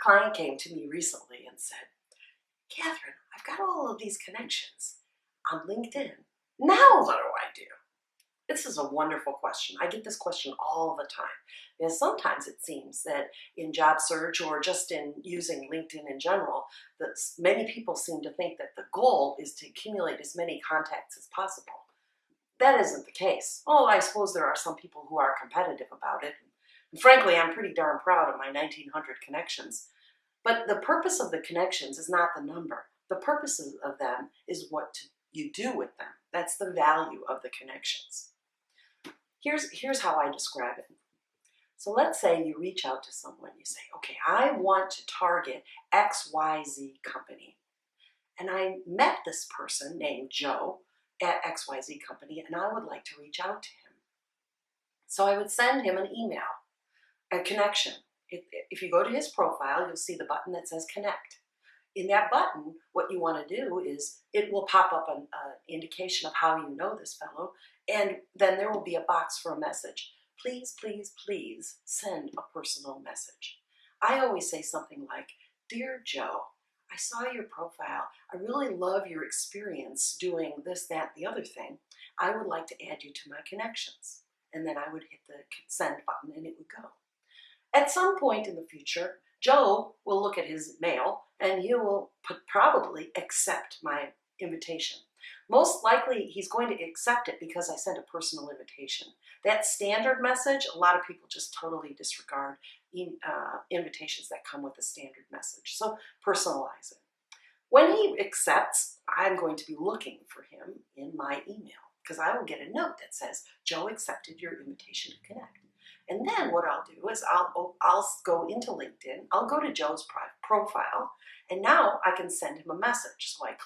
client came to me recently and said, Catherine, I've got all of these connections on LinkedIn. Now what do I do? This is a wonderful question. I get this question all the time. Because sometimes it seems that in job search or just in using LinkedIn in general, that many people seem to think that the goal is to accumulate as many contacts as possible. That isn't the case. Oh, I suppose there are some people who are competitive about it. And frankly, I'm pretty darn proud of my 1,900 connections. But the purpose of the connections is not the number. The purpose of them is what you do with them. That's the value of the connections. Here's how I describe it. So let's say you reach out to someone, you say, okay, I want to target XYZ company. And I met this person named Joe at XYZ company, and I would like to reach out to him. So I would send him an email, a connection. If you go to his profile, you'll see the button that says connect. In that button, what you want to do is it will pop up an indication of how you know this fellow, and then there will be a box for a message. Please, please, please send a personal message. I always say something like, Dear Joe, I saw your profile. I really love your experience doing this, that, the other thing. I would like to add you to my connections. And then I would hit the send button and it would go. At some point in the future, Joe will look at his mail and he will probably accept my invitation. Most likely he's going to accept it because I sent a personal invitation. That standard message, a lot of people just totally disregard invitations that come with a standard message. So personalize it. When he accepts, I'm going to be looking for him in my email because I will get a note that says, Joe accepted your invitation to connect. And then what I'll do is I'll go into LinkedIn, I'll go to Joe's profile, and now I can send him a message. So I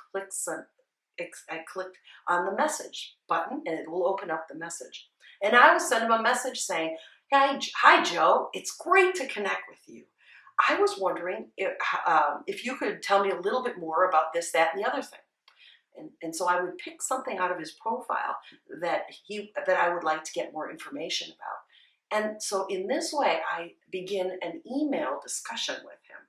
clicked on the message button and it will open up the message. And I will send him a message saying, hi Joe, it's great to connect with you. I was wondering if you could tell me a little bit more about this, that, and the other thing. And so I would pick something out of his profile that I would like to get more information about. And so in this way, I begin an email discussion with him.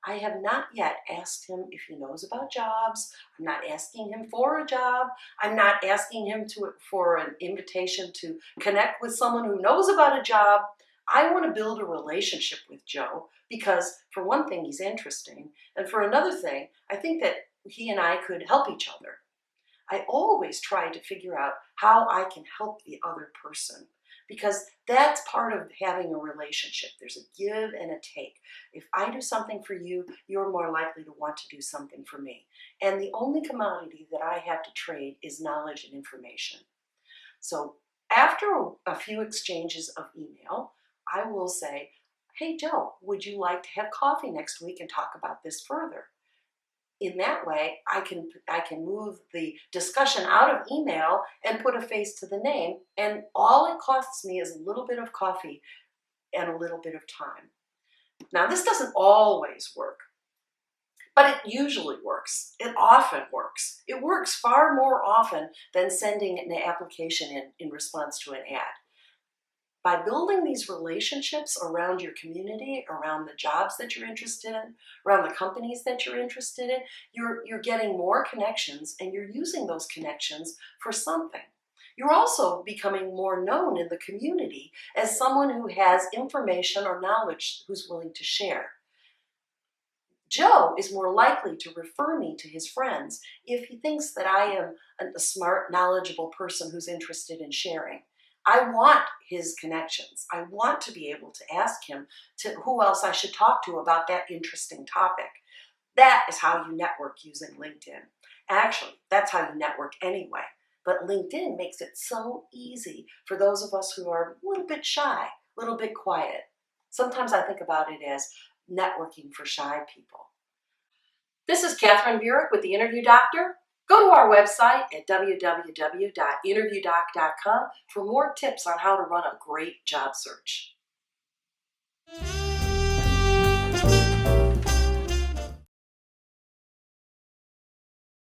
I have not yet asked him if he knows about jobs. I'm not asking him for a job. I'm not asking him for an invitation to connect with someone who knows about a job. I want to build a relationship with Joe because for one thing, he's interesting. And for another thing, I think that he and I could help each other. I always try to figure out how I can help the other person, because that's part of having a relationship. There's a give and a take. If I do something for you, you're more likely to want to do something for me. And the only commodity that I have to trade is knowledge and information. So after a few exchanges of email, I will say, hey Joe, would you like to have coffee next week and talk about this further? In that way, I can move the discussion out of email and put a face to the name, and all it costs me is a little bit of coffee and a little bit of time. Now, this doesn't always work, but it usually works. It often works. It works far more often than sending an application in response to an ad. By building these relationships around your community, around the jobs that you're interested in, around the companies that you're interested in, you're getting more connections and you're using those connections for something. You're also becoming more known in the community as someone who has information or knowledge who's willing to share. Joe is more likely to refer me to his friends if he thinks that I am a smart, knowledgeable person who's interested in sharing. I want his connections. I want to be able to ask him who else I should talk to about that interesting topic. That is how you network using LinkedIn. Actually, that's how you network anyway. But LinkedIn makes it so easy for those of us who are a little bit shy, a little bit quiet. Sometimes I think about it as networking for shy people. This is Catherine Burek with The Interview Doctor. Go to our website at www.interviewdoc.com for more tips on how to run a great job search.